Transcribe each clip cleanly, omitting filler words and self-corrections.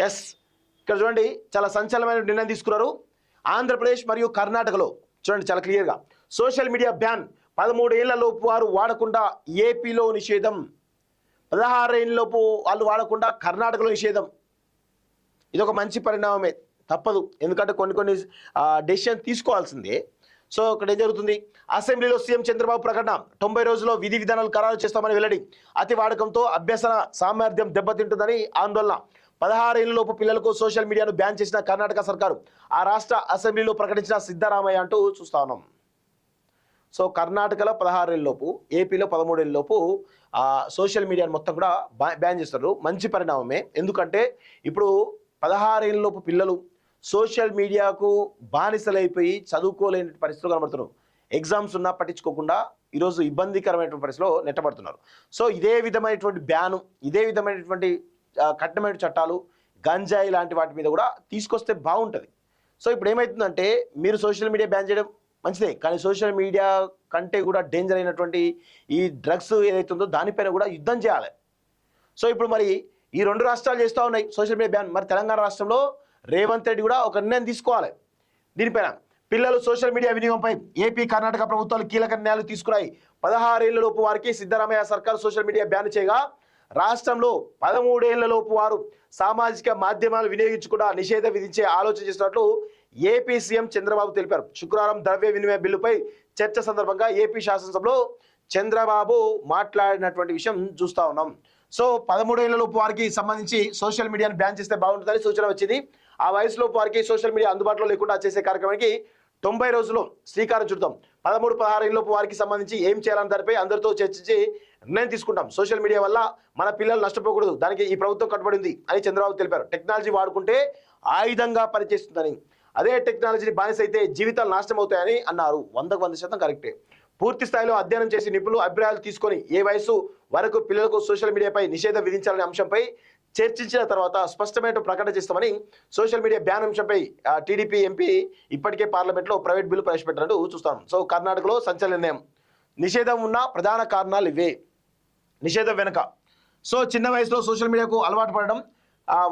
Yes, ఇక్కడ చూడండి చాలా సంచలనమైన నిర్ణయం తీసుకున్నారు. ఆంధ్రప్రదేశ్ మరియు కర్ణాటకలో చూడండి చాలా క్లియర్గా సోషల్ మీడియా బ్యాన్. 13 ఏళ్లలోపు వారు వాడకుండా ఏపీలో నిషేధం, 16 ఏళ్ళలోపు వాళ్ళు వాడకుండా కర్ణాటకలో నిషేధం. ఇది ఒక మంచి పరిణామమే, తప్పదు, ఎందుకంటే కొన్ని డెసిషన్ తీసుకోవాల్సిందే. సో ఇక్కడ ఏం జరుగుతుంది, అసెంబ్లీలో సీఎం చంద్రబాబు ప్రకటన, 90 రోజుల్లో విధి విధానాలు ఖరారు చేస్తామని వెల్లడి. అతి వాడకంతో అభ్యసన సామర్థ్యం దెబ్బతింటుందని ఆందోళన. 16 ఏళ్లలోపు పిల్లలకు సోషల్ మీడియాను బ్యాన్ చేసిన కర్ణాటక సర్కారు ఆ రాష్ట్ర అసెంబ్లీలో ప్రకటించిన సిద్ధరామయ్య అంటూ చూస్తా ఉన్నాం. సో కర్ణాటకలో 16 ఏళ్ళలోపు, ఏపీలో 13 ఏళ్ళలోపు సోషల్ మీడియాను మొత్తం కూడా బ్యాన్ చేస్తారు. మంచి పరిణామమే, ఎందుకంటే ఇప్పుడు 16 ఏళ్ళలోపు పిల్లలు సోషల్ మీడియాకు బానిసలైపోయి చదువుకోలేని పరిస్థితులు కనబడుతున్నారు. ఎగ్జామ్స్ ఉన్నా పట్టించుకోకుండా ఈరోజు ఇబ్బందికరమైనటువంటి పరిస్థితిలో నెట్టబడుతున్నారు. సో ఇదే విధమైనటువంటి బ్యాను, ఇదే విధమైనటువంటి కఠినమైన చట్టాలు గంజాయి లాంటి వాటి మీద కూడా తీసుకొస్తే బాగుంటుంది. సో ఇప్పుడు ఏమవుతుందంటే, మీరు సోషల్ మీడియా బ్యాన్ చేయడం మంచిదే, కానీ సోషల్ మీడియా కంటే కూడా డేంజర్ అయినటువంటి ఈ డ్రగ్స్ ఏదైతుందో దానిపైన కూడా యుద్ధం చేయాలి. సో ఇప్పుడు మరి ఈ 2 రాష్ట్రాలు చేస్తూ ఉన్నాయి సోషల్ మీడియా బ్యాన్. మరి తెలంగాణ రాష్ట్రంలో రేవంత్ రెడ్డి కూడా ఒక నిర్ణయం తీసుకోవాలి దీనిపైన. పిల్లలు సోషల్ మీడియా వినియోగంపై ఏపీ కర్ణాటక ప్రభుత్వాలు కీలక నిర్ణయాలు తీసుకున్నాయి. 16 ఏళ్లలోపు వారికి సిద్ధరామయ్య సర్కారు సోషల్ మీడియా బ్యాన్ చేయగా, రాష్ట్రంలో 13 ఏళ్లలోపు వారు సామాజిక మాధ్యమాలు వినియోగించకుండా నిషేధం విధించే ఆలోచన చేస్తున్నట్లు ఏపీ సీఎం చంద్రబాబు తెలిపారు. శుక్రవారం ద్రవ్య వినిమయ బిల్లుపై చర్చ సందర్భంగా ఏపీ శాసనసభలో చంద్రబాబు మాట్లాడినటువంటి విషయం చూస్తా ఉన్నాం. సో 13 ఏళ్లలోపు వారికి సంబంధించి సోషల్ మీడియాను బ్యాన్ చేస్తే బాగుంటుందని సూచన వచ్చింది. ఆ వయసులోపు వారికి సోషల్ మీడియా అందుబాటులో లేకుండా చేసే కార్యక్రమానికి 90 రోజుల్లో శ్రీకారం చుడతాం. 13-16 ఏళ్లలోపు వారికి సంబంధించి ఏం చేయాలని దానిపై అందరితో చర్చించి నిర్ణయం తీసుకుంటాం. సోషల్ మీడియా వల్ల మన పిల్లలు నష్టపోకూడదు, దానికి ఈ ప్రభుత్వం కట్టుబడింది అని చంద్రబాబు తెలిపారు. టెక్నాలజీ వాడుకుంటే ఆయుధంగా పనిచేస్తుందని, అదే టెక్నాలజీని బానిస అయితే జీవితాలు నాశనం అవుతాయని అన్నారు. 100% కరెక్టే. పూర్తి స్థాయిలో అధ్యయనం చేసి నిపుణులు అభిప్రాయాలు తీసుకొని ఏ వయసు వరకు పిల్లలకు సోషల్ మీడియాపై నిషేధం విధించాలనే అంశంపై చర్చించిన తర్వాత స్పష్టమైన ప్రకటన చేస్తామని, సోషల్ మీడియా బ్యాన్ అంశంపై టీడీపీ ఎంపీ ఇప్పటికే పార్లమెంట్లో ప్రైవేట్ బిల్లు ప్రవేశపెట్టినట్టు చూస్తాం. సో కర్ణాటకలో సంచలన నిర్ణయం. నిషేధం ఉన్న ప్రధాన కారణాలు ఇవే. నిషేధం వెనుక సో చిన్న వయసులో సోషల్ మీడియాకు అలవాటు పడడం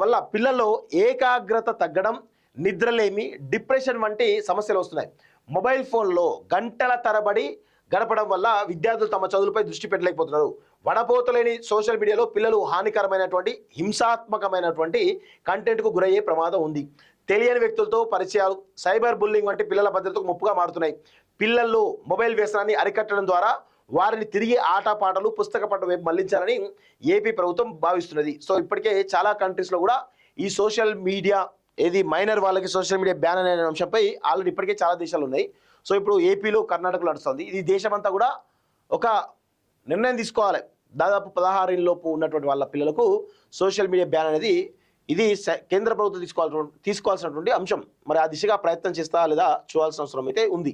వల్ల పిల్లల్లో ఏకాగ్రత తగ్గడం, నిద్రలేమి, డిప్రెషన్ వంటి సమస్యలు వస్తున్నాయి. మొబైల్ ఫోన్లో గంటల తరబడి గడపడం వల్ల విద్యార్థులు తమ చదువులపై దృష్టి పెట్టలేకపోతున్నారు. వడపోతలేని సోషల్ మీడియాలో పిల్లలు హానికరమైనటువంటి హింసాత్మకమైనటువంటి కంటెంట్కు గురయ్యే ప్రమాదం ఉంది. తెలియని వ్యక్తులతో పరిచయాలు, సైబర్ బుల్లింగ్ వంటి పిల్లల భద్రతకు ముప్పుగా మారుతున్నాయి. పిల్లల్లో మొబైల్ వ్యసనాన్ని అరికట్టడం ద్వారా వారిని తిరిగి ఆటపాటలు, పుస్తక పఠనం వైపు మళ్లించాలని ఏపీ ప్రభుత్వం భావిస్తున్నది. సో ఇప్పటికే చాలా కంట్రీస్లో కూడా ఈ సోషల్ మీడియా ఏది మైనర్ వాళ్ళకి సోషల్ మీడియా బ్యాన్ అనే అంశంపై ఆల్రెడీ ఇప్పటికే చాలా దేశాలు ఉన్నాయి. సో ఇప్పుడు ఏపీలో, కర్ణాటకలో నడుస్తుంది. ఇది దేశమంతా కూడా ఒక నిర్ణయం తీసుకోవాలి. దాదాపు 16 ఏళ్ళలోపు ఉన్నటువంటి వాళ్ళ పిల్లలకు సోషల్ మీడియా బ్యాన్ అనేది ఇది కేంద్ర ప్రభుత్వం తీసుకోవాల్సినటువంటి అంశం. మరి ఆ దిశగా ప్రయత్నం చేస్తా లేదా చూడాల్సిన అవసరం అయితే ఉంది.